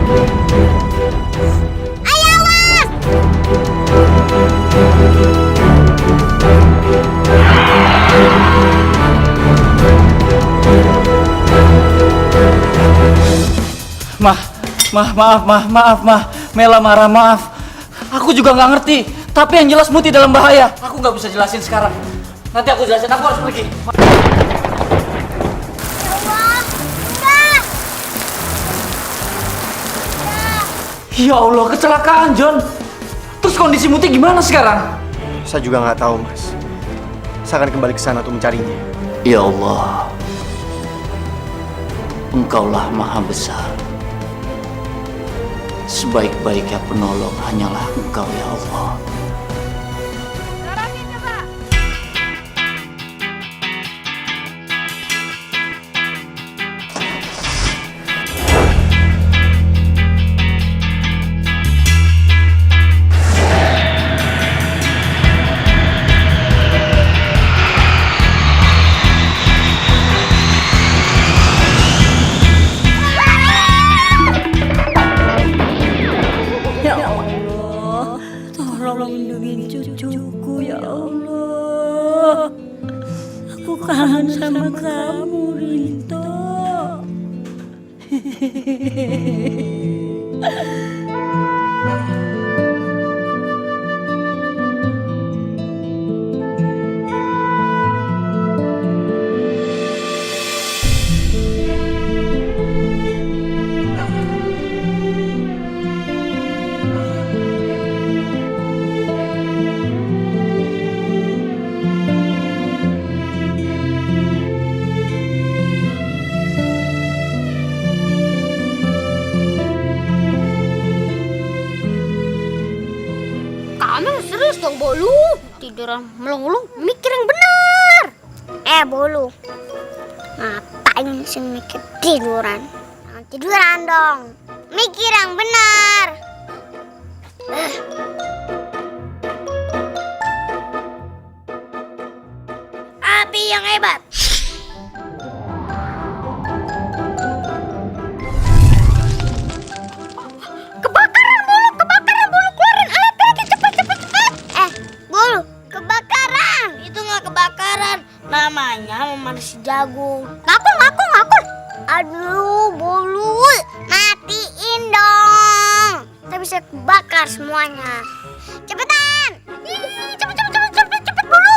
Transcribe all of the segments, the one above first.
Awas! Maaf, Mela marah, maaf. Aku juga nggak ngerti, tapi yang jelas Muti dalam bahaya. Aku nggak bisa jelasin sekarang. Nanti aku jelasin, aku harus pergi. Ya Allah, kecelakaan, John. Terus kondisi Muti gimana sekarang? Saya juga nggak tahu, Mas. Saya akan kembali ke sana untuk mencarinya. Ya Allah, Engkaulah Maha Besar. Sebaik-baiknya penolong hanyalah Engkau, ya Allah. Ya Allah, tolong lindungi cucuku ya Allah. Aku kangen sama kamu, Rinto. Kamu serius dong, Bolu? Tiduran melong-melong, mikir yang benar. Bolu, ngapain sih mikir tiduran? Tiduran dong, mikir yang benar. Api yang hebat. Kebakaran, Bolu, keluarin alat lagi, cepat. Bolu, kebakaran. Itu nggak kebakaran, namanya memanasi jagung. Ngaku. Aduh, Bolu, matiin dong. Kita bisa kebakar semuanya. Cepetan. Cepet, Bolu.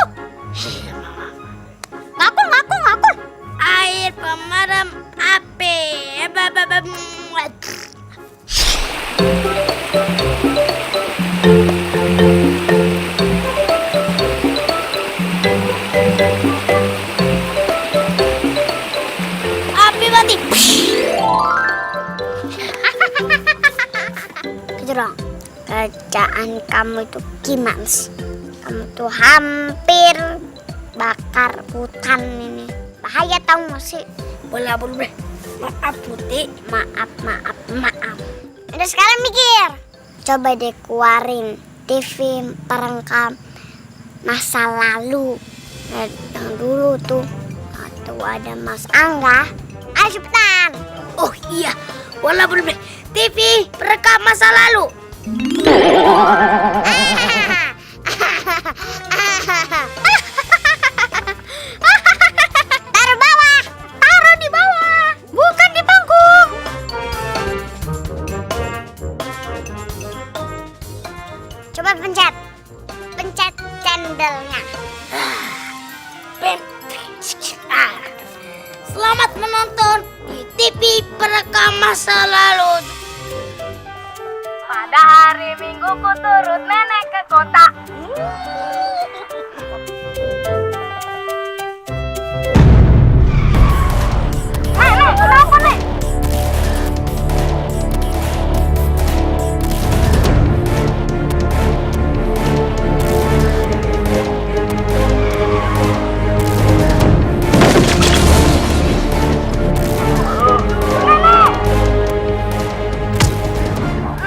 Ngaku. Air pemadam api. Api mati. Kejorong, kerjaan kamu itu gimana sih? Kamu tuh hampir bakar hutan ini. Bahaya tau gak sih? Boleh. Maaf, Putih. Maaf. Udah sekarang mikir. Coba deh keluarin TV perekam masa lalu. Yang dulu tuh. Atau ada Mas Angga. Ayo cepetan. Oh iya, boleh. TV perekam masa lalu. Taruh di bawah, bukan di panggung. Coba pencet candlenya. Selamat menonton di TV perekam masa lalu. Pada hari Minggu ku turut nenek ke kota. Nek, kenapa, Nek?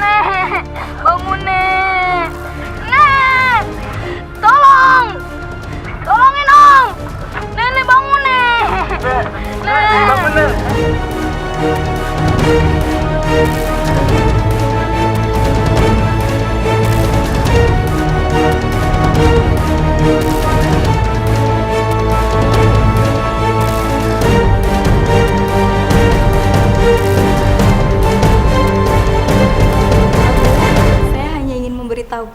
Nek, bangun, Nek. Nek, tolong.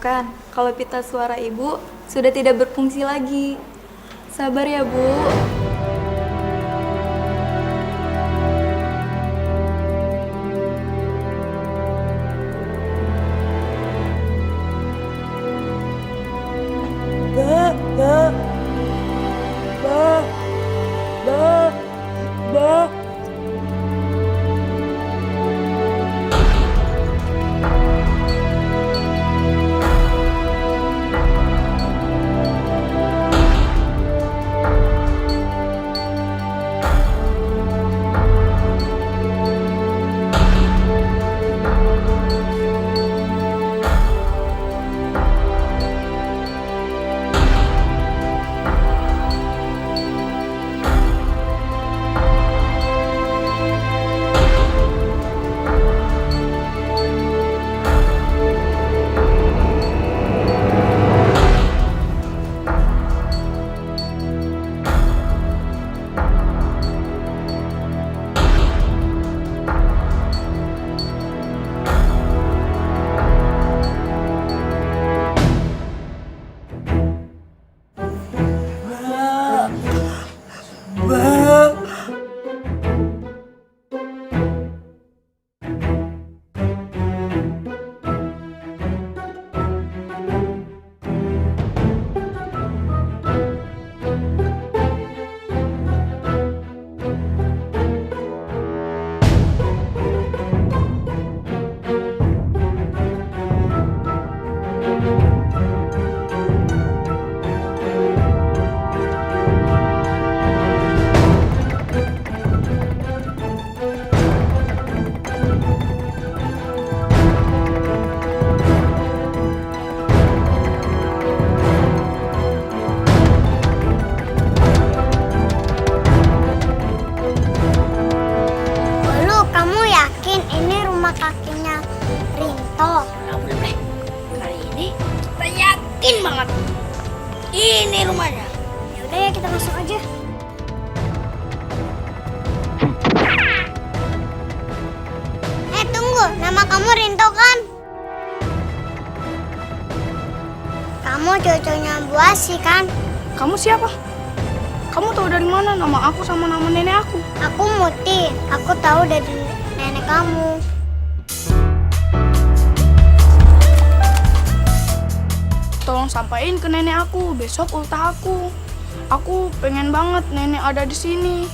mengatakan kalau pita suara ibu sudah tidak berfungsi lagi. Sabar ya, Bu. Bolu, kamu yakin ini rumah kakeknya Rinto? Kali ini kita yakin banget. Ini rumahnya. Ya udah ya, kita masuk aja. Tunggu, nama kamu Rinto kan? Kamu cucunya Bu Asi kan? Kamu siapa? Kamu tahu dari mana nama aku sama nama nenek aku? Aku Muti, aku tahu dari nenek kamu. Tolong sampaikan ke nenek aku besok ultah aku. Aku pengen banget nenek ada di sini.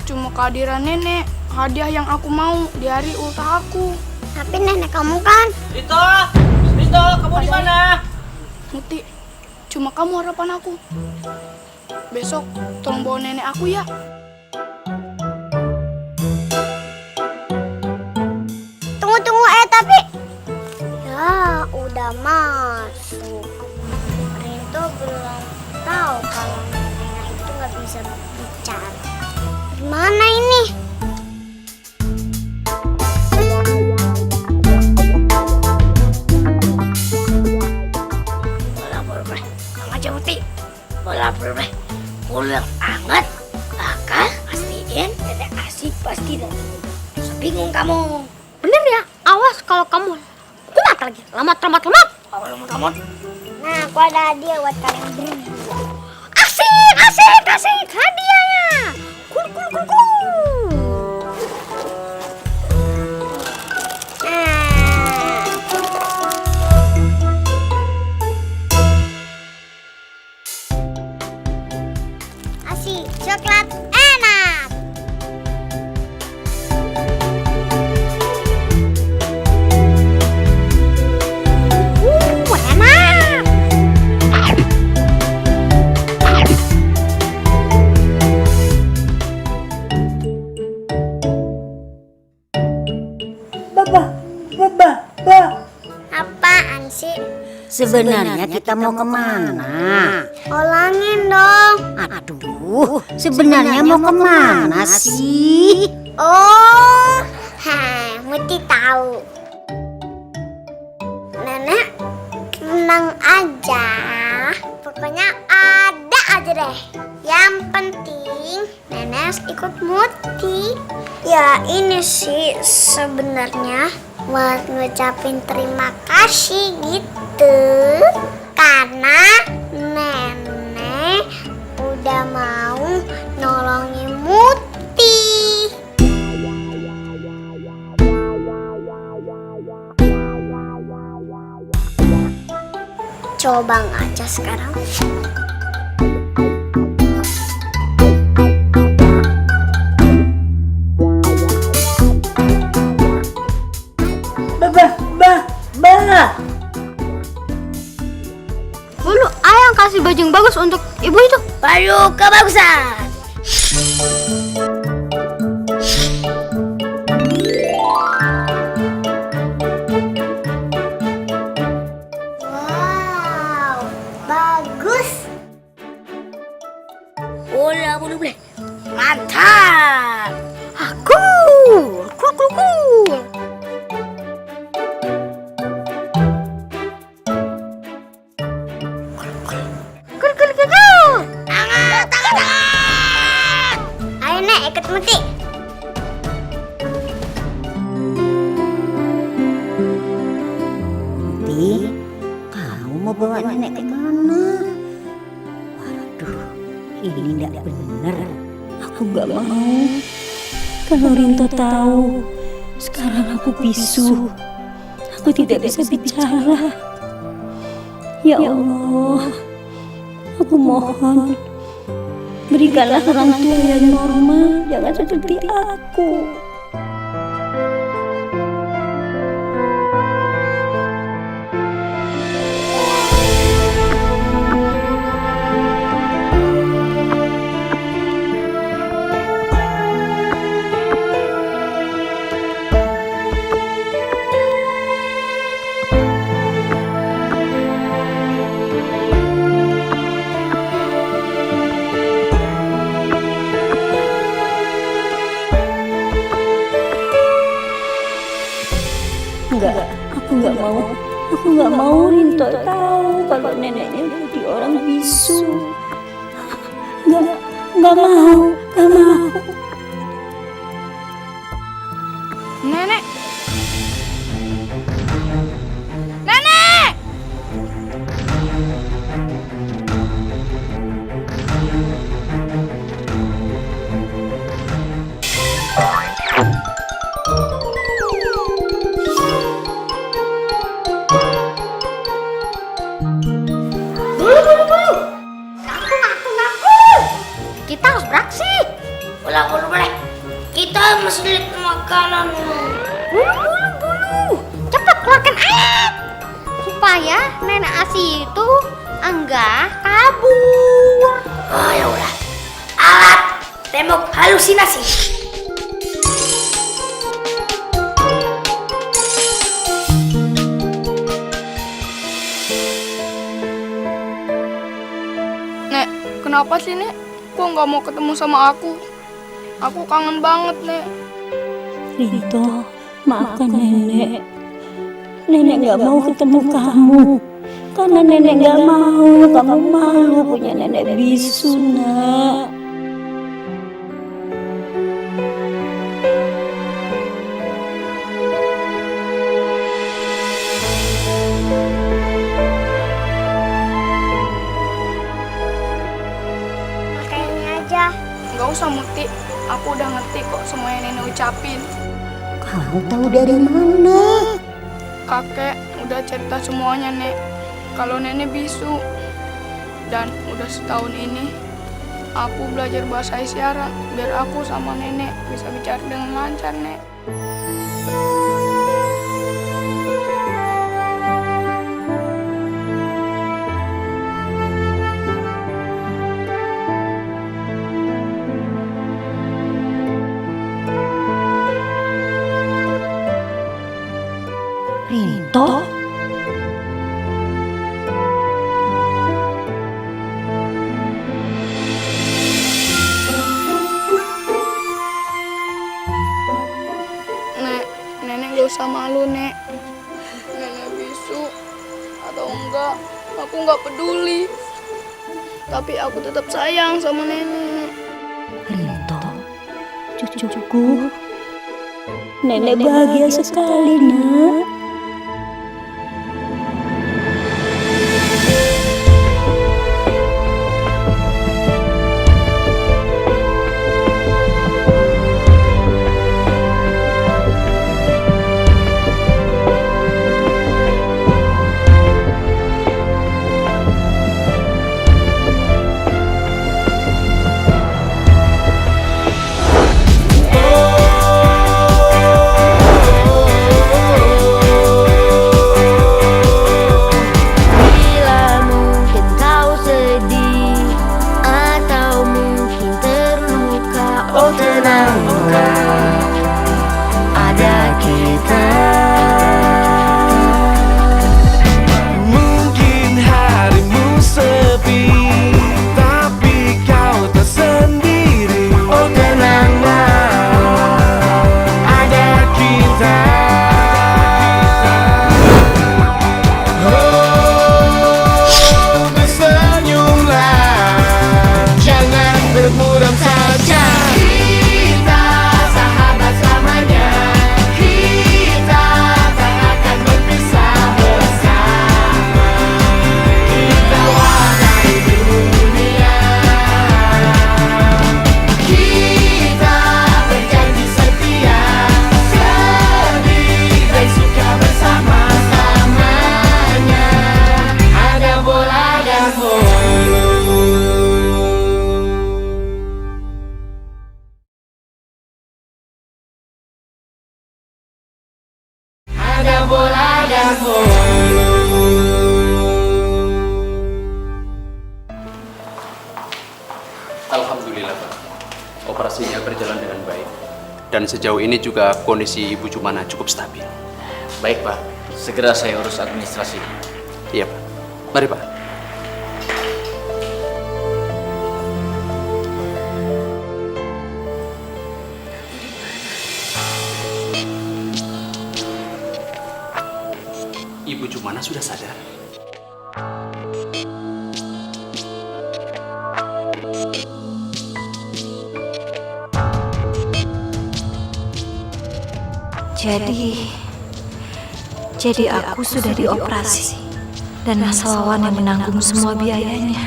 Cuma kehadiran nenek, hadiah yang aku mau di hari ultah aku. Tapi nenek kamu kan? Rito! Rito, kamu di mana? Muti, cuma kamu harapan aku. Besok tolong bawa nenek aku ya. Tunggu, tapi... Ya, udah masuk. Rinto belum tahu kalau nenek itu nggak bisa bicara. Gimana ini? Kang aja Muti. Bola berbe. Pulang anget. Kakak pastiin nenek asik pasti datang. Bingung kamu. Bener ya, awas kalau kamu kumat lagi. Lamat. Kalau lemot-lemot. Nah, aku ada hadiah buat kalian berdua. Asik hadiahnya. Kul. Asik, coklat enak. Enak. Apaan sih? Sebenarnya kita mau kemana? Ulangin dong. Aduh, sebenarnya mau kemana sih? Oh, Muti tahu. Nenek tenang aja. Pokoknya ada aja deh. Yang penting Nenek ikut Muti. Ya ini sih sebenarnya buat ngucapin terima kasih gitu. Karena Nenek udah mau nolongin Muti. Coba ngaca sekarang. Dulu ayang kasih baju yang bagus untuk ibu itu. Baju kebagusan. Wow, bagus. Bola boleh. Mantap. Aku. Ayo Nek, ikut Muti. Muti, kamu mau bawa nenek ke mana? Waduh, ini tidak benar. Aku nggak mau. Kalau Rinto tahu, sekarang aku bisu. Aku tidak bisa bicara. Ya Allah, aku mohon, berikanlah orang tua yang normal, jangan seperti aku. Enggak, aku nggak mau Rinto tahu kalau neneknya jadi orang bisu. Nggak mau. Nenek. Nenek! Kita harus beraksi. Boleh. Kita masih lihat makanan. Bulu. Cepat keluarkan alat. Supaya nenek Asi itu enggak kabur. Oh ya udah. Alat tembok halusinasi. Nek, kenapa sih Nek? Kok nggak mau ketemu sama aku? Aku kangen banget Nek. Rinto, maafkan nenek. Nenek nggak mau ketemu kamu. Karena nenek nggak mau kamu malu punya nenek bisu, Nak. Pakai ini aja. Nggak usah Muti, aku udah ngerti kok semua yang nenek ucapin. Kamu tahu dari mana? Kakek udah cerita semuanya Nek. Kalau nenek bisu. Dan udah setahun ini aku belajar bahasa isyarat biar aku sama nenek bisa bicara dengan lancar Nek. Rinto? Nek, nenek gak usah malu Nek. Nenek bisu atau enggak, aku nggak peduli. tapi aku tetap sayang sama nenek. Rito, cucuku, nenek bahagia sekali, nak. Bila mungkin kau sedih atau mungkin terluka, oh tenanglah, ada kita. Mungkin harimu sepi, tapi kau tak sendiri. Oh tenanglah, ada kita. Oh, tersenyumlah, jangan bermuram saja. Kita sahabat selamanya. Kita tak akan berpisah bersama. Kita warnai dunia. Kita berjanji setia, sedih dan suka bersama-samanya. Ada bola dan bolu. Ada bola dan bolu. Alhamdulillah Pak, operasinya berjalan dengan baik. Dan sejauh ini juga kondisi Ibu Jumana cukup stabil. Baik Pak, segera saya urus administrasi. Iya Pak, mari Pak. Ibu Jumana sudah sadar. Jadi aku sudah dioperasi dan Mas Wawan yang menanggung semua biayanya.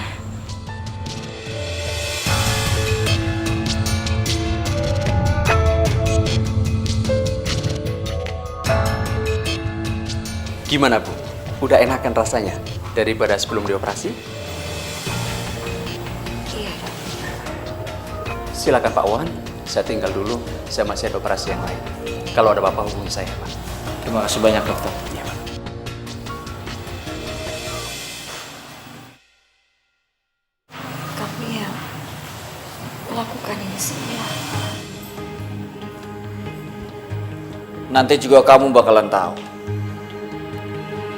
Gimana Bu? Udah enakan rasanya daripada sebelum dioperasi? Iya. Silakan Pak Wan, saya tinggal dulu. Saya masih ada operasi yang lain. Kalau ada apa-apa hubungi saya Pak. Terima kasih banyak dokter. Iya Pak. Kamu yang melakukan ini semua. Nanti juga kamu bakalan tahu.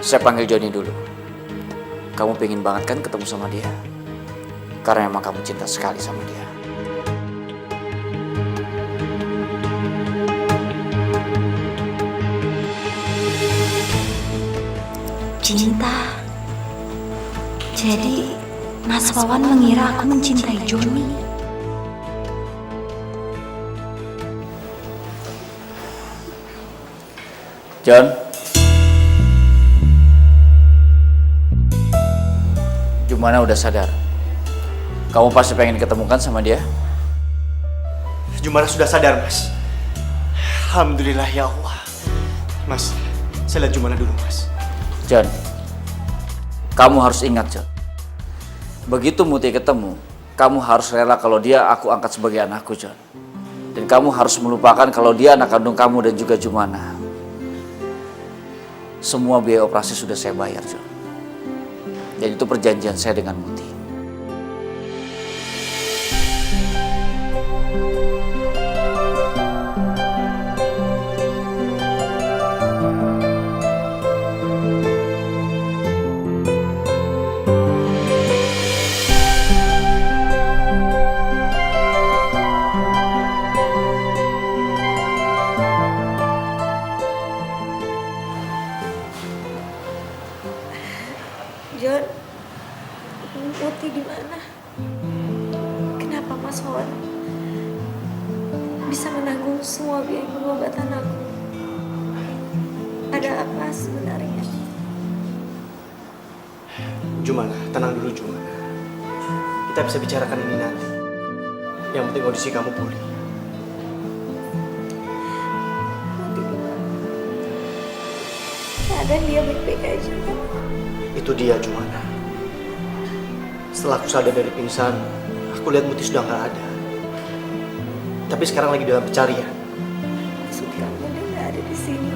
Saya panggil Joni dulu. Kamu pengen banget kan ketemu sama dia? Karena emang kamu cinta sekali sama dia. Cinta. Jadi Mas Wawan mengira aku mencintai Joni. John, Jumana udah sadar. Kamu pasti pengen ketemukan sama dia? Jumana sudah sadar, Mas. Alhamdulillah ya Allah. Mas, saya lihat Jumana dulu, Mas. John, kamu harus ingat, John. Begitu Muti ketemu, kamu harus rela kalau dia aku angkat sebagai anakku, John. Dan kamu harus melupakan kalau dia anak kandung kamu dan juga Jumana. Semua biaya operasi sudah saya bayar, John. Dan itu perjanjian saya dengan Muti. John, Muti di mana? Kenapa Mas Wawan bisa menanggung semua biaya pengobatan aku? Ada apa sebenarnya? Jumana, tenang dulu Jumana. Kita bisa bicarakan ini nanti. Yang penting kondisi kamu pulih. Muti di mana? Keadaan dia baik-baik aja kan? Itu dia Jumana. Setelah aku sadar dari pingsan, aku lihat Muti sudah nggak ada. Tapi sekarang lagi dalam pencarian. Maksud kamu dia nggak ada di sini?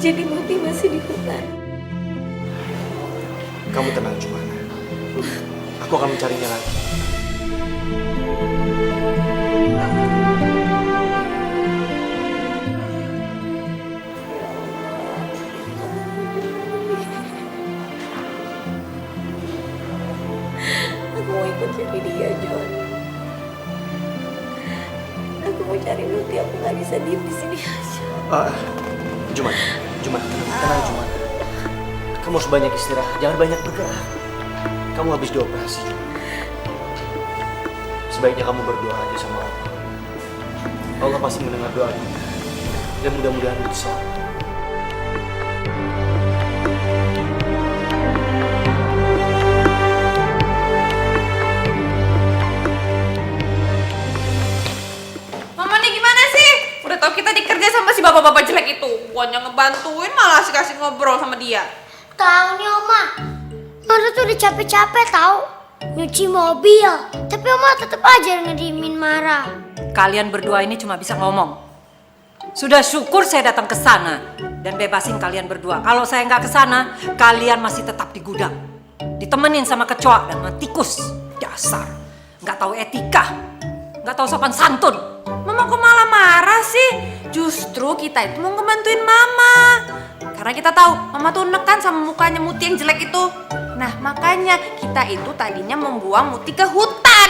Jadi Muti masih di hutan. Kamu tenang Jumana. Aku akan mencarinya lagi. Aku mau ikut cari dia, John. Aku mau cari Muti, aku nggak bisa diem di sini aja. Jumana, tenang Jumana. Kamu harus banyak istirahat, jangan banyak bergerak. Kamu habis dioperasi, Jumana. Sebaiknya kamu berdoa aja sama Allah. Allah pasti mendengar doa kita. Dan mudah-mudahan itu selamat. Mama nih gimana sih? Udah tau kita dikerja sama si bapak-bapak jelek itu. Bukannya ngebantuin malah kasih ngobrol sama dia. Tahu nih Oma, Mara tuh udah capek-capek tahu nyuci mobil. Tapi Oma tetap aja ngediemin Mara. Kalian berdua ini cuma bisa ngomong. Sudah syukur saya datang ke sana dan bebasin kalian berdua. Kalau saya nggak ke sana, kalian masih tetap di gudang. Ditemenin sama kecoa dan sama tikus. Dasar, nggak tahu etika, nggak tahu sopan santun. Mama kok malah marah sih? Justru kita itu mau ngebantuin Mama. Karena kita tahu Mama tuh nekan sama mukanya Muti yang jelek itu. Nah makanya kita itu tadinya membuang Muti ke hutan.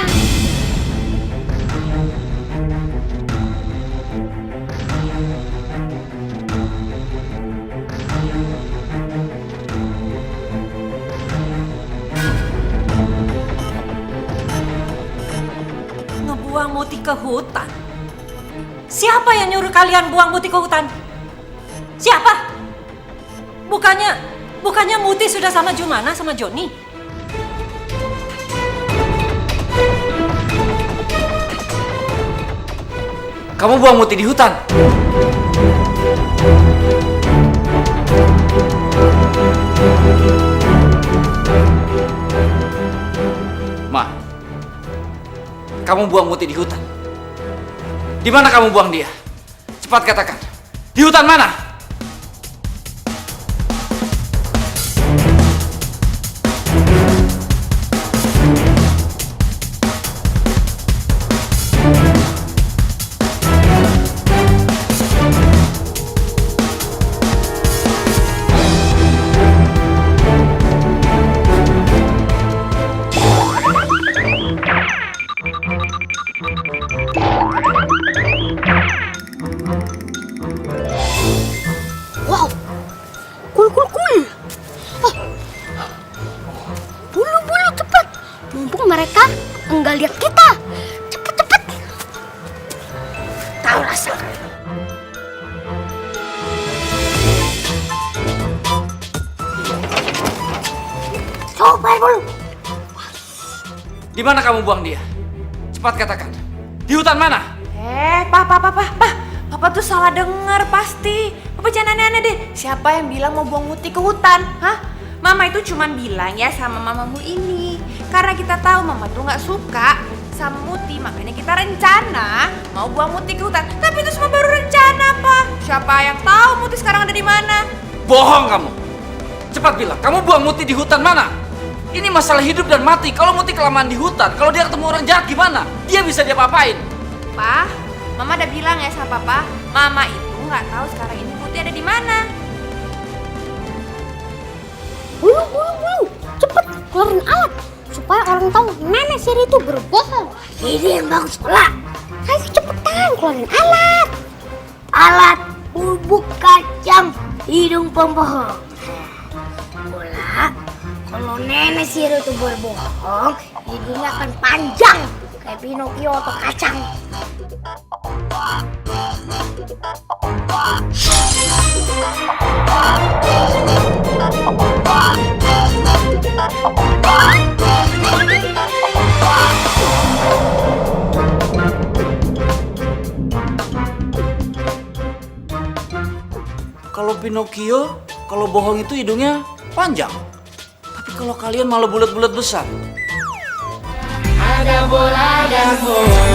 Ngebuang Muti ke hutan? Siapa yang nyuruh kalian buang Muti ke hutan? Siapa? Bukannya Muti sudah sama Jumana sama Joni? Kamu buang Muti di hutan? Ma, kamu buang Muti di hutan? Di mana kamu buang dia? Cepat katakan. Di hutan mana? Wow, cool. Bulu cepet. Mumpung mereka enggak lihat kita. Cepet. Tahu rasa. Coba bulu. Di mana kamu buang dia? Cepat katakan. Di hutan mana? Papa tuh salah dengar pasti. Papa jangan aneh-aneh deh. Siapa yang bilang mau buang Muti ke hutan? Hah? Mama itu cuman bilang ya sama mamamu ini. Karena kita tahu mama tuh nggak suka sama Muti, makanya kita rencana mau buang Muti ke hutan. Tapi itu semua baru rencana, Pak. Siapa yang tahu Muti sekarang ada di mana? Bohong kamu. Cepat bilang, kamu buang Muti di hutan mana? Ini masalah hidup dan mati. Kalau Muti kelamaan di hutan, kalau dia ketemu orang jahat gimana? Dia bisa diapa-apain. Pak, Mama udah bilang ya sama Papa, Mama itu nggak tahu sekarang ini Muti ada di mana. Bulu. Cepet keluarin alat supaya orang tahu nenek Siri itu berbohong. Ini yang bagus pula. Ayo cepetan keluarin alat. Alat bubuk kacang hidung pembohong. Bola, kalau nenek sihir itu berbohong, hidungnya akan panjang kayak Pinocchio atau kacang. Kalau Pinocchio, kalau bohong itu hidungnya panjang. Tapi kalau kalian malah bulat-bulat besar. Ada bola dan bolu.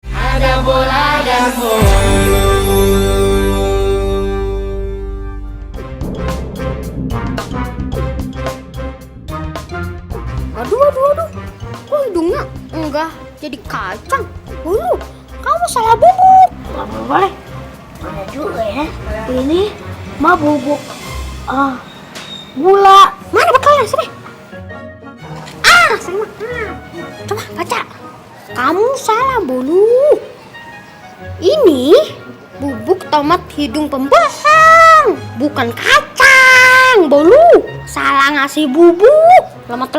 Ada bola dan bolu. Aduh. Kok hidungnya enggak jadi kacang? Kamu salah bubuk. Boleh. Boleh juga ya. Ini mah bubuk gula. Mana bekalnya sini? Sama. Coba baca. Kamu salah, Bolu. Ini bubuk tomat hidung pembohong, bukan kacang, Bolu. Salah ngasih bubuk. Lemat.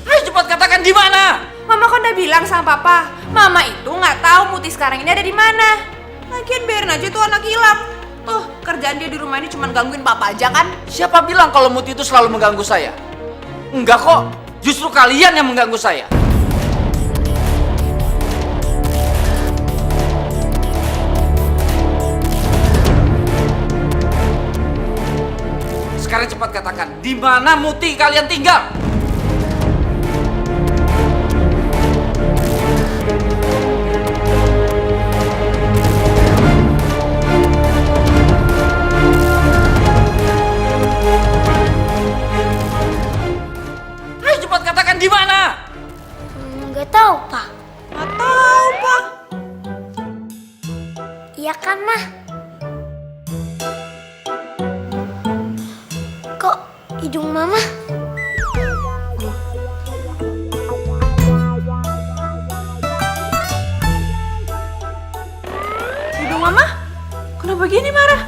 Ayo cepat katakan di mana? Mama kan udah bilang sama papa, mama itu nggak tahu Muti sekarang ini ada di mana. Lagian biarin aja tuh anak hilap. Tuh, kerjaan dia di rumah ini cuma gangguin papa aja kan? Siapa bilang kalau Muti itu selalu mengganggu saya? Enggak kok, justru kalian yang mengganggu saya. Sekarang cepat katakan, di mana Muti kalian tinggal? Ayo cepat katakan di mana? Nggak tahu, Pak. Nggak tahu, Pak. Iya kan, Mah? Kok hidung Mama? Hidung mama? Kenapa gini marah?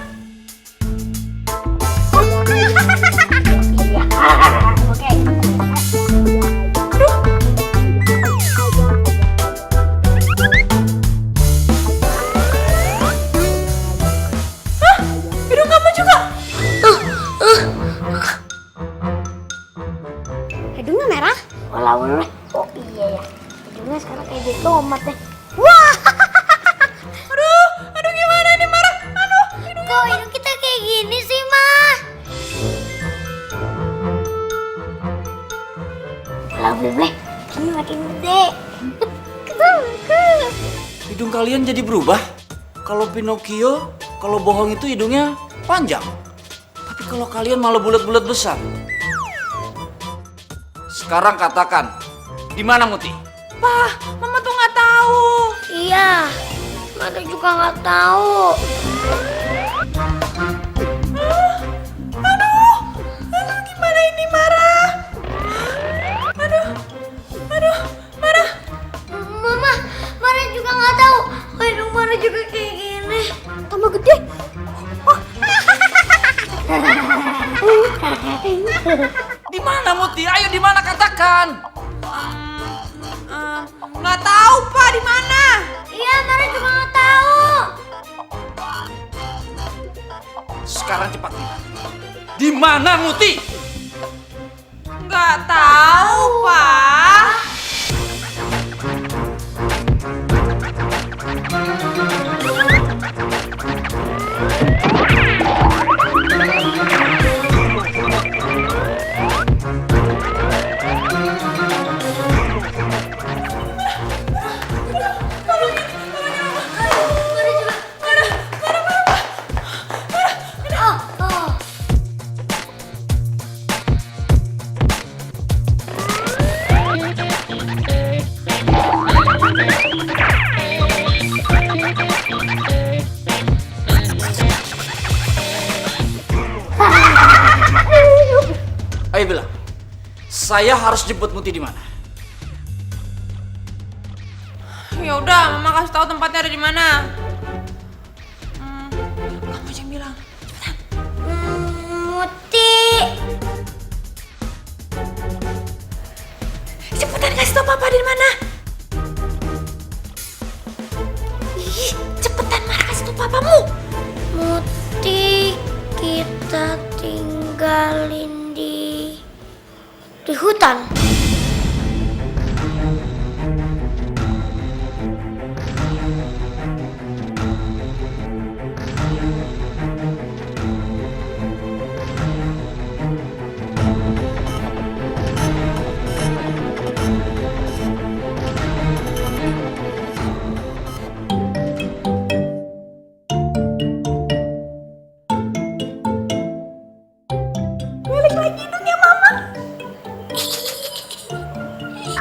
Hidung kamu juga? Hidungnya merah? Boleh. Oh iya ya. Hidungnya sekarang kayak gitu tomat deh. Wah! Aduh gimana ini marah? Aduh, Kok hidung kita kayak gini sih, Ma? Boleh. Ini makin gede. Hidung kalian jadi berubah? Kalau Pinocchio, kalau bohong itu hidungnya panjang. Tapi kalau kalian malah bulat-bulat besar. Sekarang katakan, di mana Muti? Pak, mama tuh nggak tahu. Iya. Mana juga nggak tahu. Aduh, gimana ini marah? Aduh, marah. Mama juga nggak tahu. Hidung Mara juga kayak gini. Tambah gede. Di mana Muti? Ayo di mana katakan? Nggak tahu Pak di mana. Iya, Mara juga nggak tahu. Sekarang cepat. Di mana Muti? Nggak tahu Pak. Saya harus jemput Muti di mana? Ya udah, Mama kasih tahu tempatnya ada di mana. Kamu aja yang bilang. Cepetan. Muti. Cepetan kasih tahu Papa di mana. Ih, cepetan marah kasih tahu papamu. Muti, kita tinggalin di hutan.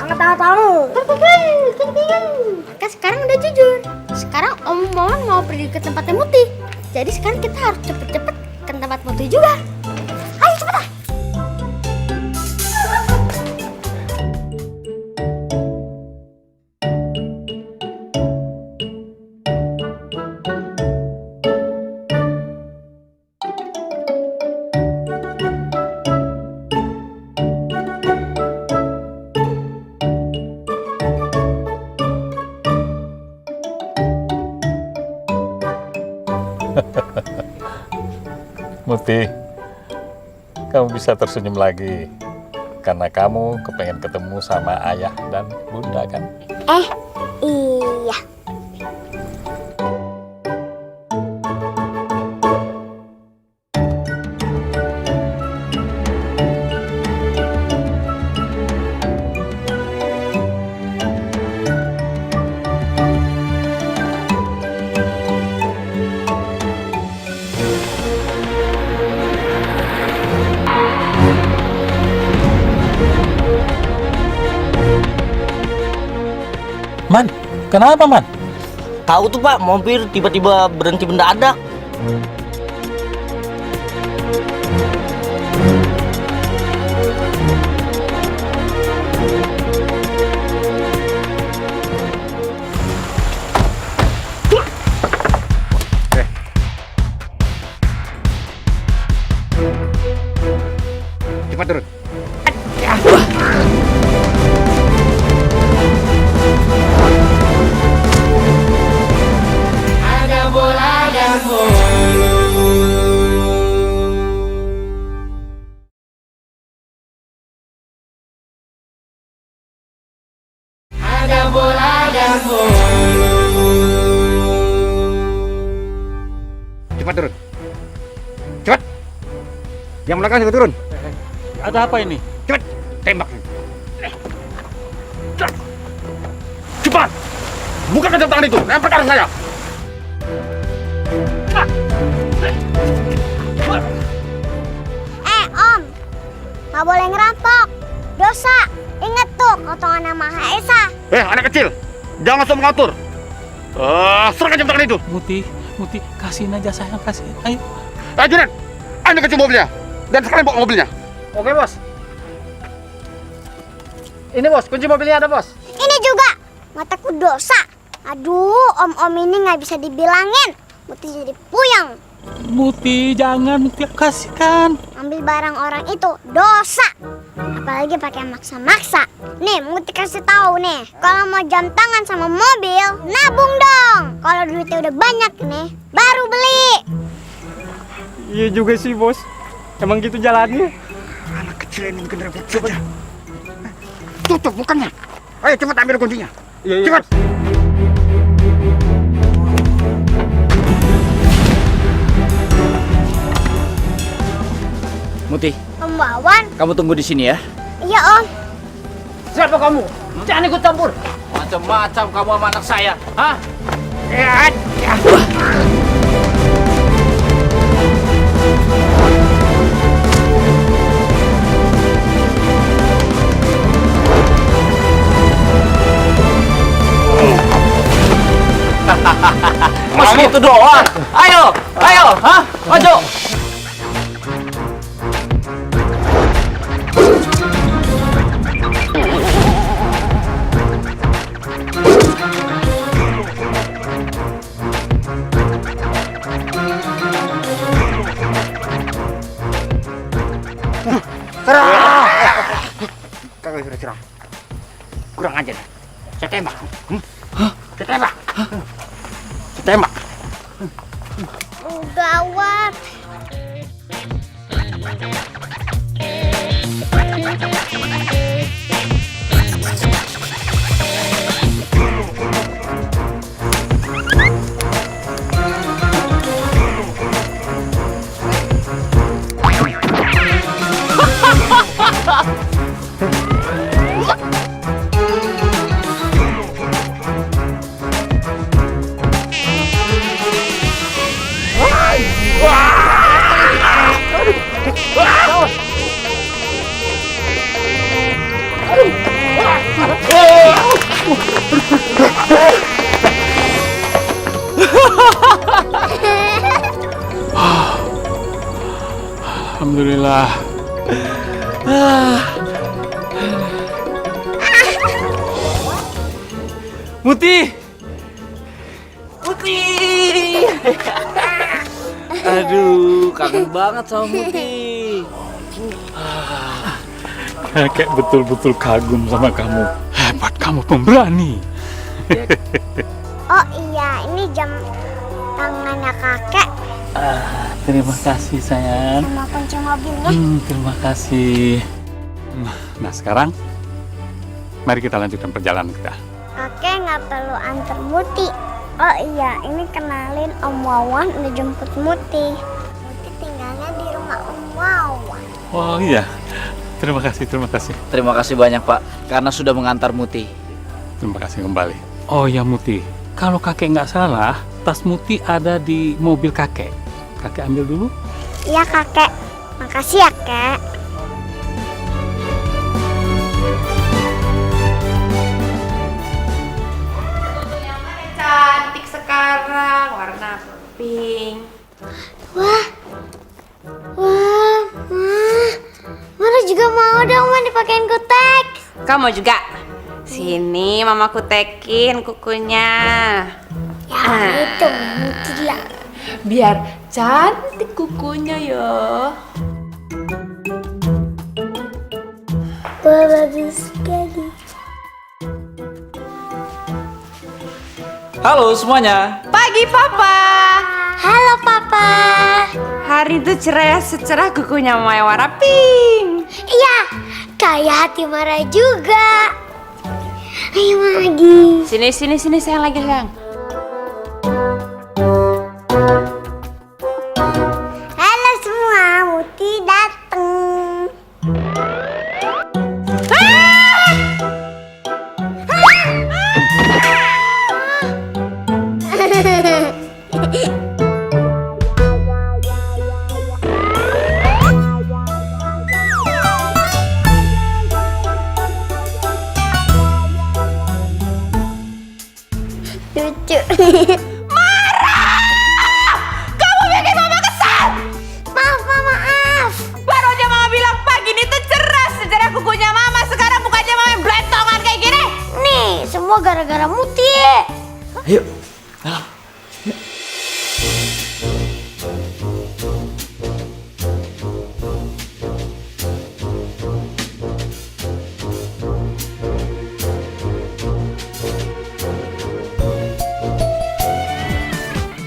Angkat tahu. Kan sekarang udah jujur. Sekarang Om Momon mau pergi ke tempatnya Muti. Jadi sekarang kita harus cepet-cepet ke tempat Muti juga. Ayo cepet lah. Muti, kamu bisa tersenyum lagi karena kamu kepengen ketemu sama ayah dan bunda kan? Iya. Man, kenapa Man? Tahu tuh Pak, mobil tiba-tiba berhenti mendadak. Cepat turun. Ada bola dan bolu. Ada bola dan bolu. Cepat turun. Cepat. Yang belakang juga turun. Ada apa ini? Cepat, tembak. Cepat. Buka jam tangan itu. Lempar ke arah saya. Om, nggak boleh ngerampok. Dosa. Ingat tuh, potongan nama Maha Esa. Anak kecil. Jangan sok mengatur. Serahkan jam tangan itu. Muti, kasihin aja sayang, kasihin. Ayo. Junet, ambil kunci mobilnya. Dan sekalian bawa mobilnya. Oke, Bos. Ini, Bos, kunci mobilnya ada, Bos. Ini juga. Mataku dosa. Aduh, om-om ini nggak bisa dibilangin. Muti jadi puyeng. Muti, jangan, Muti, kasihkan. Ambil barang orang itu dosa. Apalagi pakai maksa-maksa. Nih, Muti kasih tahu nih. Kalau mau jam tangan sama mobil, nabung dong. Kalau duitnya udah banyak nih, baru beli. Iya juga sih, Bos. Emang gitu jalannya. Anak kecil ini bikin ribut saja. Tutup bukannya. Ayo cepat ambil kuncinya. Iya. Cepat. Muti, Om Wawan. kamu tunggu di sini ya. Iya, Om. Siapa kamu? Jangan ikut campur. Macam-macam kamu sama anak saya, hah? Masih itu doang. Ayo, hah? Maju. curang. Kurang aja dah. Saya tembak. Saya tembak. Saya tembak. Gawat. Alhamdulillah. Muti! Muti! Aduh, kangen banget sama Muti. Kakek betul-betul kagum sama kamu. Hebat kamu, pemberani. Oh iya, ini jam tangannya kakek. Terima kasih sayang. Sama kunci mobilnya. Terima kasih. Nah sekarang, mari kita lanjutkan perjalanan kita. Kakek nggak perlu antar Muti. Oh iya, ini kenalin Om Wawan udah jemput Muti. Muti tinggalnya di rumah Om Wawan. Oh iya, terima kasih, terima kasih. Terima kasih banyak Pak, karena sudah mengantar Muti. Terima kasih kembali. Oh ya Muti, kalau kakek nggak salah, tas Muti ada di mobil kakek. Kakek ambil dulu. Iya kakek, makasih ya kek. Cantik sekarang, warna pink. Wah, Mara juga mau dong dipakein kutek. Kamu juga? Sini mama kutekin kukunya. Ya itu gila. Biar cantik kukunya ya. Wah bagus sekali. Halo semuanya. Pagi Papa. Halo Papa. Hari itu cerah kukunya Mama yang warna pink. Iya, kayak hati Mara juga. Ayo lagi. Sini sayang lagi sayang. Halo semua, Muti dateng. Lucu. Marah! Kamu bikin Mama kesal! Maaf. Baru aja Mama bilang pagi ini tuh cerah kukunya Mama. Sekarang mukanya Mama yang blentongan kayak gini. Nih, semua gara-gara Muti. Ayo.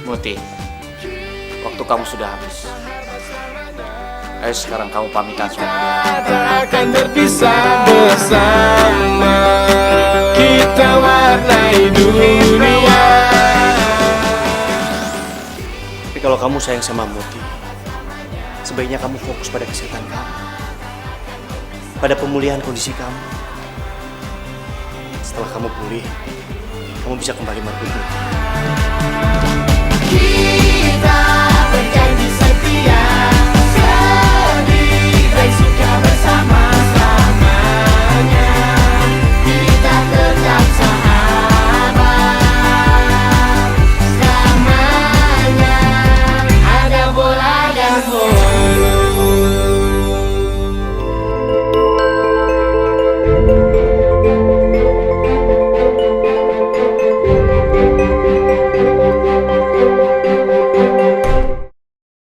Muti, waktu kamu sudah habis. Ayo sekarang kamu pamitan sama dia. Akan terpisah bersama, kita warnai dunia. Tapi kalau kamu sayang sama Muti, sebaiknya kamu fokus pada kesehatan kamu, pada pemulihan kondisi kamu. Setelah kamu pulih, kamu bisa kembali merebut Muti.